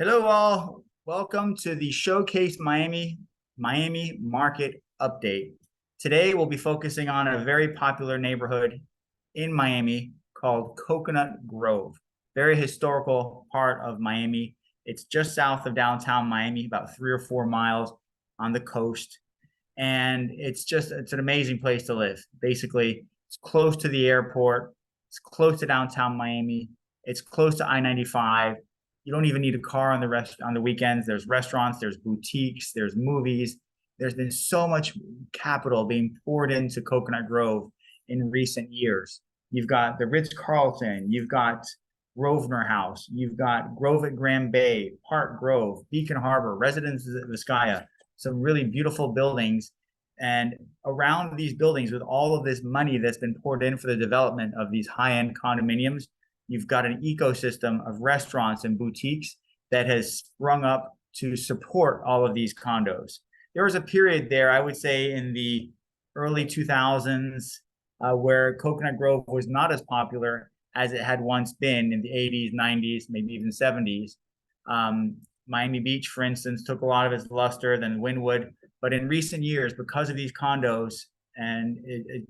Hello, all. Welcome to the Showcase Miami Market Update. Today, we'll be focusing on a very popular neighborhood in Miami called Coconut Grove. Very historical part of Miami. It's just south of downtown Miami, about 3 or 4 miles on the coast. And it's an amazing place to live. Basically, it's close to the airport. It's close to downtown Miami. It's close to I-95. You don't even need a car on the weekends. There's restaurants, there's boutiques, there's movies. There's been so much capital being poured into Coconut Grove in recent years. You've got the Ritz-Carlton, you've got Grosvenor House, you've got Grove at Grand Bay, Park Grove, Beacon Harbor, Residences at Vizcaya, some really beautiful buildings. And around these buildings, with all of this money that's been poured in for the development of these high-end condominiums, you've got an ecosystem of restaurants and boutiques that has sprung up to support all of these condos. There was a period there, I would say in the early 2000s, where Coconut Grove was not as popular as it had once been in the 80s, 90s, maybe even 70s. Miami Beach, for instance, took a lot of its luster, then Wynwood. But in recent years, because of these condos, and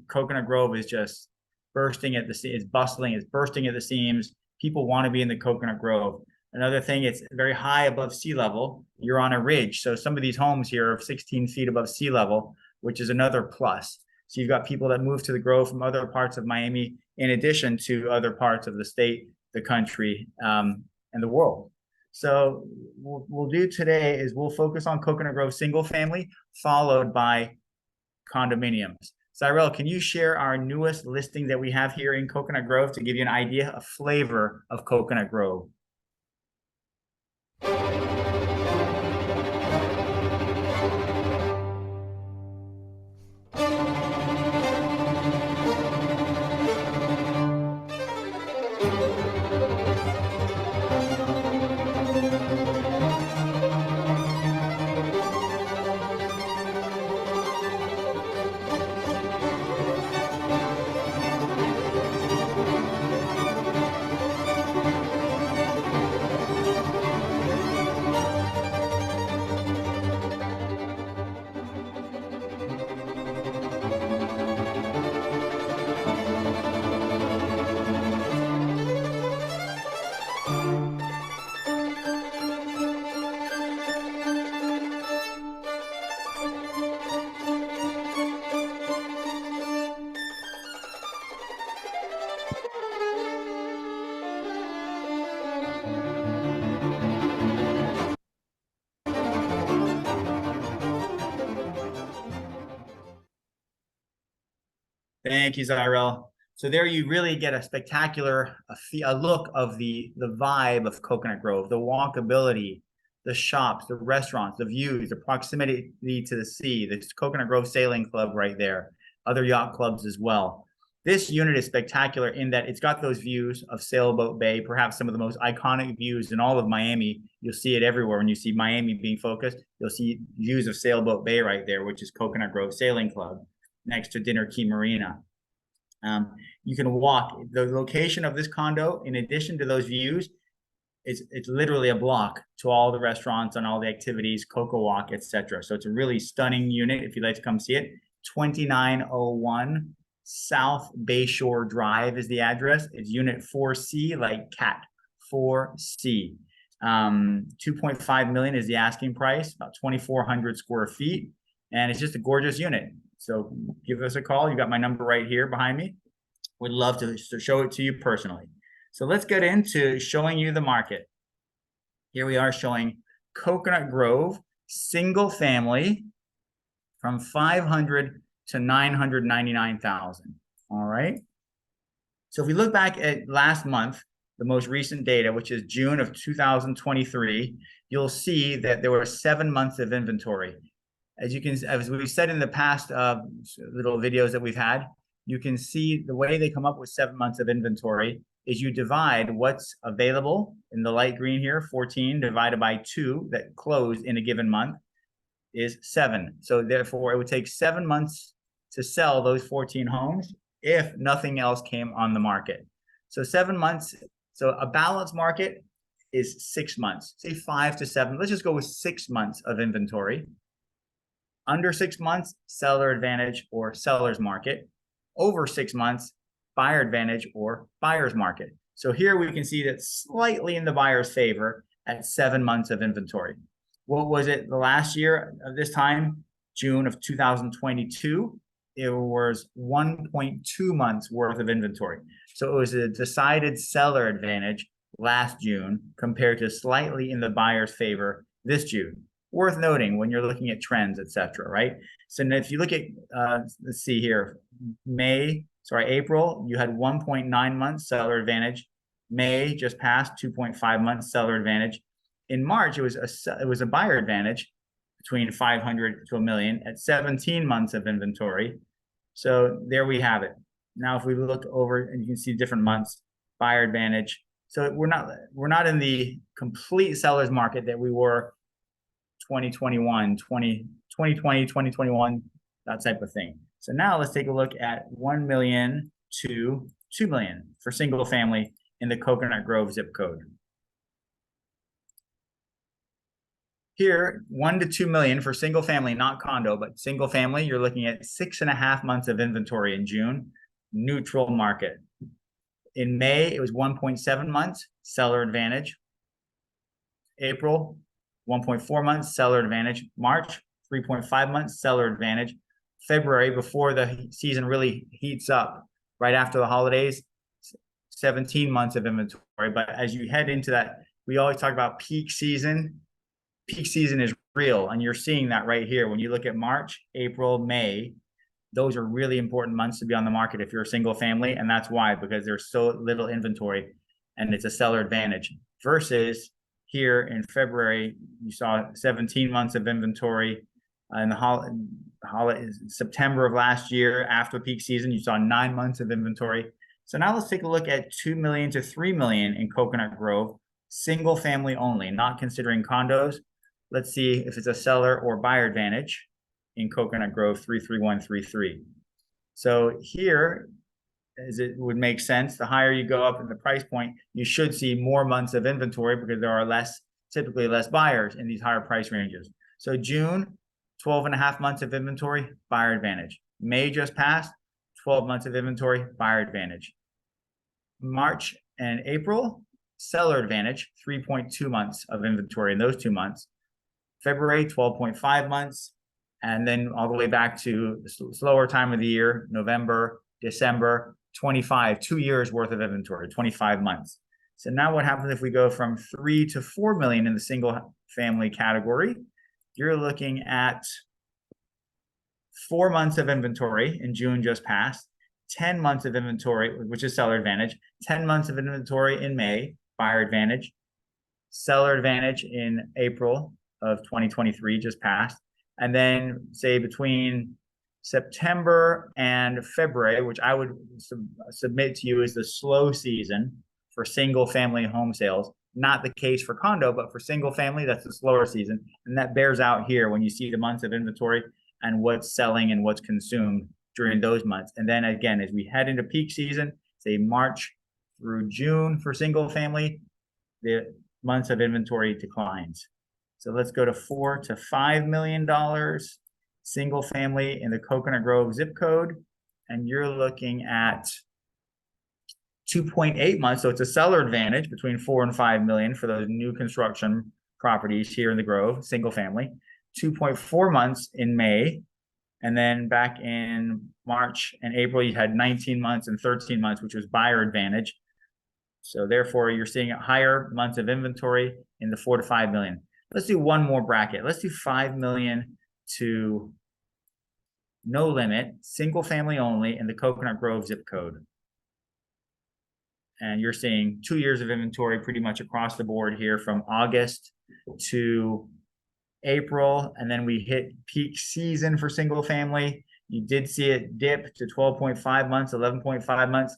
Coconut Grove is just bursting at the seams, it's bustling, it's bursting at the seams. People want to be in the Coconut Grove. Another thing, it's very high above sea level. You're on a ridge. So some of these homes here are 16 feet above sea level, which is another plus. So you've got people that move to the Grove from other parts of Miami, in addition to other parts of the state, the country, and the world. So what we'll do today is we'll focus on Coconut Grove single family, followed by condominiums. Cyril, can you share our newest listing that we have here in Coconut Grove to give you an idea, a flavor of Coconut Grove? Thank you, Zyrel. So there you really get a spectacular a look of the vibe of Coconut Grove, the walkability, the shops, the restaurants, the views, the proximity to the sea, the Coconut Grove Sailing Club right there, other yacht clubs as well. This unit is spectacular in that it's got those views of Sailboat Bay, perhaps some of the most iconic views in all of Miami. You'll see it everywhere. When you see Miami being focused, you'll see views of Sailboat Bay right there, which is Coconut Grove Sailing Club, next to Dinner Key Marina. You can walk. The location of this condo, in addition to those views, it's literally a block to all the restaurants and all the activities, Coco Walk, etc. So it's a really stunning unit if you'd like to come see it. 2901 South Bayshore Drive is the address. It's unit 4C, like cat, 4C. 2.5 million is the asking price, about 2,400 square feet, and it's just a gorgeous unit. So give us a call. You got my number right here behind me. Would love to show it to you personally. So let's get into showing you the market. Here we are showing Coconut Grove, single family, from 500 to 999,000. All right. So if we look back at last month, the most recent data, which is June of 2023, you'll see that there were 7 months of inventory. As we've said in the past little videos that we've had, you can see the way they come up with 7 months of inventory is you divide what's available in the light green here, 14, divided by 2 that closed in a given month is 7. So therefore, it would take 7 months to sell those 14 homes if nothing else came on the market. So 7 months, so a balanced market is 6 months, say 5 to 7. Let's just go with 6 months of inventory. Under 6 months, seller advantage or seller's market. Over 6 months, buyer advantage or buyer's market. So here we can see that slightly in the buyer's favor at 7 months of inventory. What was it the last year of this time? June of 2022, it was 1.2 months worth of inventory. So it was a decided seller advantage last June compared to slightly in the buyer's favor this June. Worth noting when you're looking at trends, etc. Right? So if you look at, let's see here, April, you had 1.9 months seller advantage. May just passed 2.5 months seller advantage. In March, it was a buyer advantage between 500 to a million at 17 months of inventory. So there we have it. Now, if we look over and you can see different months, buyer advantage. So we're not in the complete seller's market that we were 2021, 2020, 2021, that type of thing. So now let's take a look at 1 million to 2 million for single family in the Coconut Grove zip code. Here, 1 to 2 million for single family, not condo, but single family, you're looking at 6.5 months of inventory in June, neutral market. In May, it was 1.7 months, seller advantage. April, 1.4 months, seller advantage. March, 3.5 months, seller advantage. February, before the season really heats up, right after the holidays, 17 months of inventory. But as you head into that, we always talk about peak season. Peak season is real, and you're seeing that right here. When you look at March, April, May, those are really important months to be on the market if you're a single family, and that's why, because there's so little inventory, and it's a seller advantage. Versus here in February, you saw 17 months of inventory. In the September of last year, after peak season, you saw 9 months of inventory. So now let's take a look at 2 million to 3 million in Coconut Grove, single family only, not considering condos. Let's see if it's a seller or buyer advantage in Coconut Grove 33133. So here, as it would make sense, the higher you go up in the price point, you should see more months of inventory because there are typically less buyers in these higher price ranges. So June, 12.5 months of inventory, buyer advantage. May just passed, 12 months of inventory, buyer advantage. March and April, seller advantage, 3.2 months of inventory in those 2 months. February, 12.5 months, and then all the way back to the slower time of the year, November, December, 2 years worth of inventory, 25 months. So now what happens if we go from 3 to 4 million in the single family category? You're looking at 4 months of inventory in June just passed, 10 months of inventory, which is seller advantage, 10 months of inventory in May, buyer advantage, seller advantage in April of 2023 just passed. And then say between September and February, which I would submit to you is the slow season for single family home sales. Not the case for condo, but for single family, that's the slower season. And that bears out here when you see the months of inventory and what's selling and what's consumed during those months. And then again, as we head into peak season, say March through June for single family, the months of inventory declines. So let's go to $4 to $5 million single family in the Coconut Grove zip code. And you're looking at 2.8 months. So it's a seller advantage between 4 and 5 million for those new construction properties here in the Grove, single family. 2.4 months in May. And then back in March and April, you had 19 months and 13 months, which was buyer advantage. So therefore, you're seeing higher months of inventory in the 4 to 5 million. Let's do one more bracket. Let's do 5 million to no limit, single family only in the Coconut Grove zip code. And you're seeing 2 years of inventory pretty much across the board here from August to April. And then we hit peak season for single family. You did see it dip to 12.5 months, 11.5 months.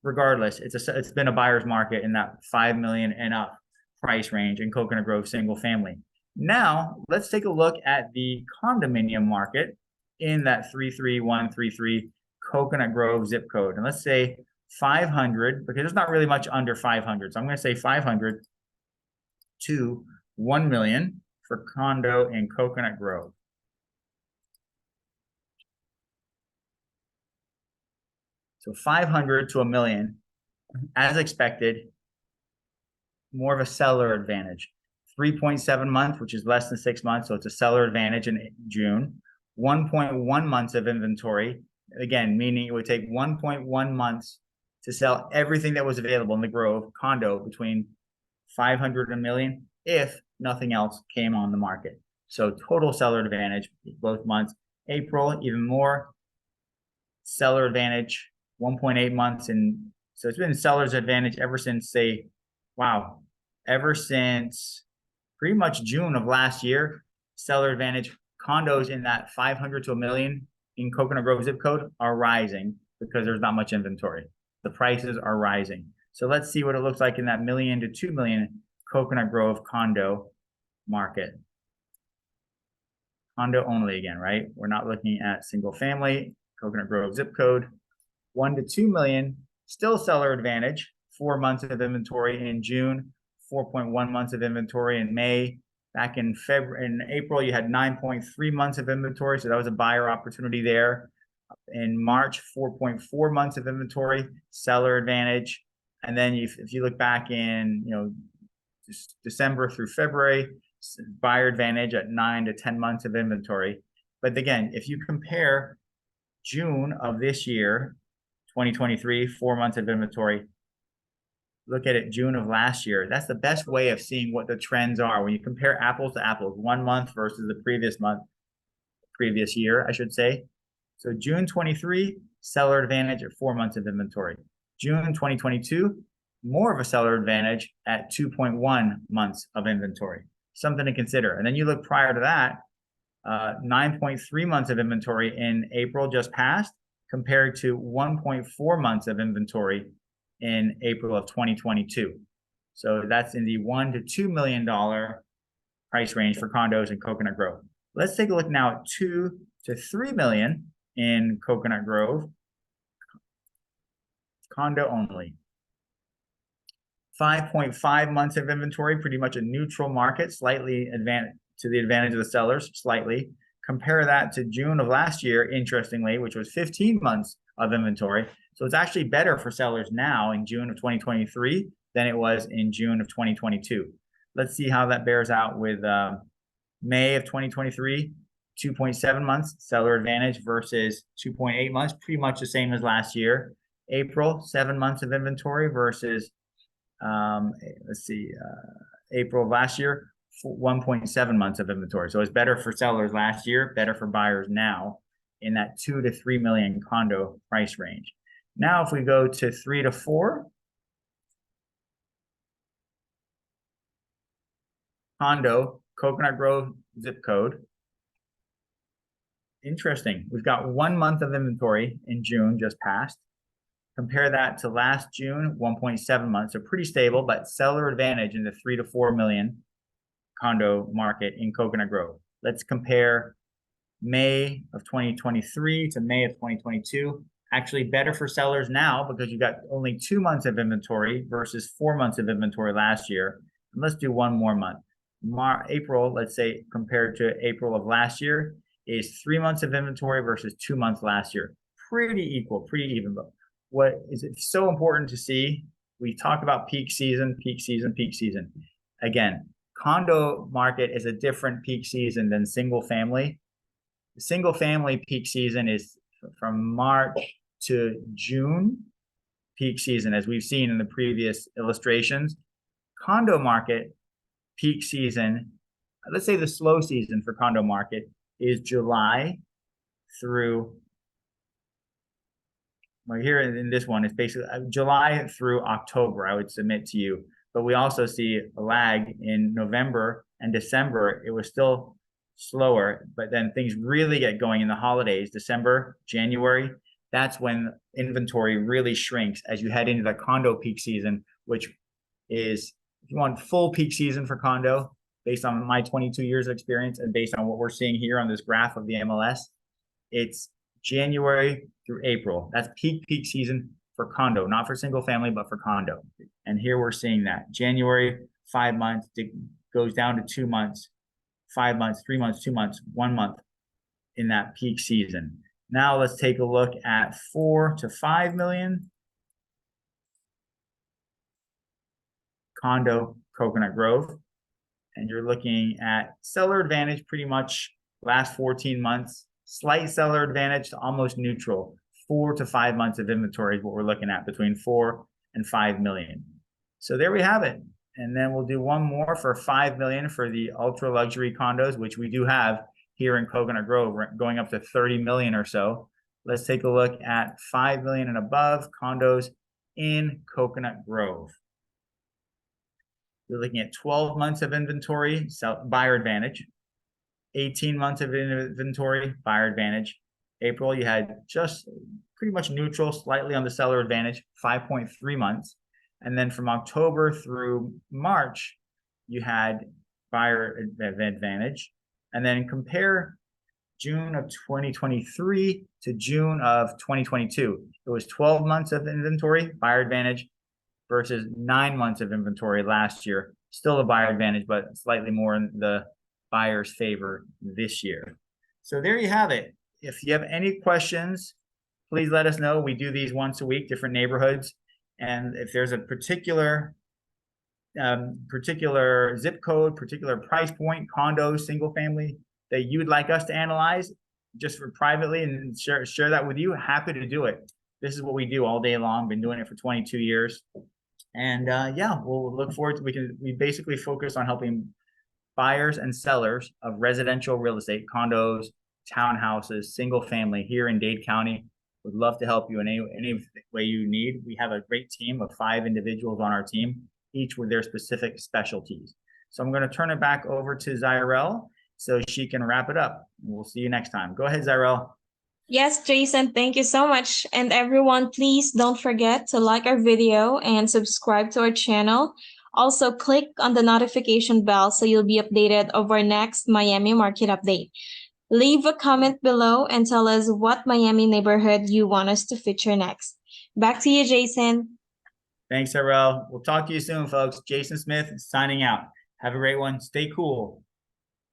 Regardless, it's been a buyer's market in that 5 million and up price range in Coconut Grove single family. Now, let's take a look at the condominium market in that 33133 Coconut Grove zip code. And let's say 500, because there's not really much under 500. So I'm going to say 500 to 1 million for condo in Coconut Grove. So 500 to 1 million, as expected, more of a seller advantage. 3.7 months, which is less than 6 months, so it's a seller advantage in June. 1.1 months of inventory, again, meaning it would take 1.1 months to sell everything that was available in the Grove condo between 500 and a million if nothing else came on the market. So total seller advantage both months. April, even more seller advantage, 1.8 months. And so it's been seller's advantage ever since, say, wow, ever since pretty much June of last year. Seller advantage condos in that 500 to a million in Coconut Grove zip code are rising because there's not much inventory. The prices are rising. So let's see what it looks like in that million to 2 million Coconut Grove condo market. Condo only again, right? We're not looking at single family. Coconut Grove zip code, 1 to 2 million, still seller advantage. 4 months of inventory in June, 4.1 months of inventory in May. Back in February, in April, you had 9.3 months of inventory, so that was a buyer opportunity there. In March, 4.4 months of inventory, seller advantage. And then if you look back in December through February, buyer advantage at 9 to 10 months of inventory. But again, if you compare June of this year, 2023, 4 months of inventory, look at it June of last year. That's the best way of seeing what the trends are when you compare apples to apples, 1 month versus the previous year, I should say. So June 23, seller advantage at 4 months of inventory. June 2022, more of a seller advantage at 2.1 months of inventory. Something to consider. And then you look prior to that, 9.3 months of inventory in April just passed, compared to 1.4 months of inventory in April of 2022. So that's in the $1 to $2 million price range for condos in Coconut Grove. Let's take a look now at 2 to 3 million in Coconut Grove, condo only. 5.5 months of inventory, pretty much a neutral market, slightly to the advantage of the sellers, slightly. Compare that to June of last year, interestingly, which was 15 months of inventory. So it's actually better for sellers now in June of 2023 than it was in June of 2022. Let's see how that bears out with May of 2023, 2.7 months seller advantage versus 2.8 months, pretty much the same as last year. April, 7 months of inventory versus, April of last year, 1.7 months of inventory. So it's better for sellers last year, better for buyers now in that 2 to 3 million condo price range. Now, if we go to 3 to 4, condo, Coconut Grove zip code. Interesting. We've got 1 month of inventory in June just passed. Compare that to last June, 1.7 months. So pretty stable, but seller advantage in the 3 to 4 million condo market in Coconut Grove. Let's compare May of 2023 to May of 2022. Actually better for sellers now because you've got only 2 months of inventory versus 4 months of inventory last year. And let's do 1 more month. April, let's say, compared to April of last year, is 3 months of inventory versus 2 months last year. Pretty equal, pretty even. But what is it so important to see? We talk about peak season, peak season, peak season. Again, condo market is a different peak season than single family. The single family peak season is from March to June peak season, as we've seen in the previous illustrations. Condo market peak season, let's say the slow season for condo market is July through, well, here in this one, it's basically July through October, I would submit to you. But we also see a lag in November and December. It was still slower, but then things really get going in the holidays, December, January. That's when inventory really shrinks as you head into the condo peak season, which is, if you want full peak season for condo, based on my 22 years of experience and based on what we're seeing here on this graph of the MLS, it's January through April. That's peak season for condo, not for single family, but for condo. And here we're seeing that January 5 months, it goes down to 2 months, 5 months, 3 months, 2 months, 1 month in that peak season. Now let's take a look at 4 to 5 million. Condo, Coconut Grove. And you're looking at seller advantage pretty much last 14 months, slight seller advantage to almost neutral. 4 to 5 months of inventory is what we're looking at, between 4 and 5 million. So there we have it. And then we'll do one more for 5 million for the ultra luxury condos, which we do have here in Coconut Grove, going up to 30 million or so. Let's take a look at 5 million and above condos in Coconut Grove. You're looking at 12 months of inventory, buyer advantage. 18 months of inventory, buyer advantage. April, you had just pretty much neutral, slightly on the seller advantage, 5.3 months. And then from October through March, you had buyer advantage. And then compare June of 2023 to June of 2022. It was 12 months of inventory, buyer advantage, versus 9 months of inventory last year. Still a buyer advantage, but slightly more in the buyer's favor this year. So there you have it. If you have any questions, please let us know. We do these once a week, different neighborhoods. And if there's a particular zip code, particular price point, condo, single family that you'd like us to analyze just for privately and share that with you, happy to do it. This is what we do all day long. Been doing it for 22 years. And yeah, we'll look forward to, we basically focus on helping buyers and sellers of residential real estate, condos, townhouses, single family here in Dade County. Would love to help you in any way you need. We have a great team of 5 individuals on our team, each with their specific specialties. So I'm going to turn it back over to Zyrel so she can wrap it up. We'll see you next time. Go ahead, Zyrel. Yes, Jason, thank you so much. And everyone, please don't forget to like our video and subscribe to our channel. Also, click on the notification bell so you'll be updated of our next Miami market update. Leave a comment below and tell us what Miami neighborhood you want us to feature next. Back to you, Jason. Thanks, Zyrel. We'll talk to you soon, folks. Jason Smith signing out. Have a great one. Stay cool.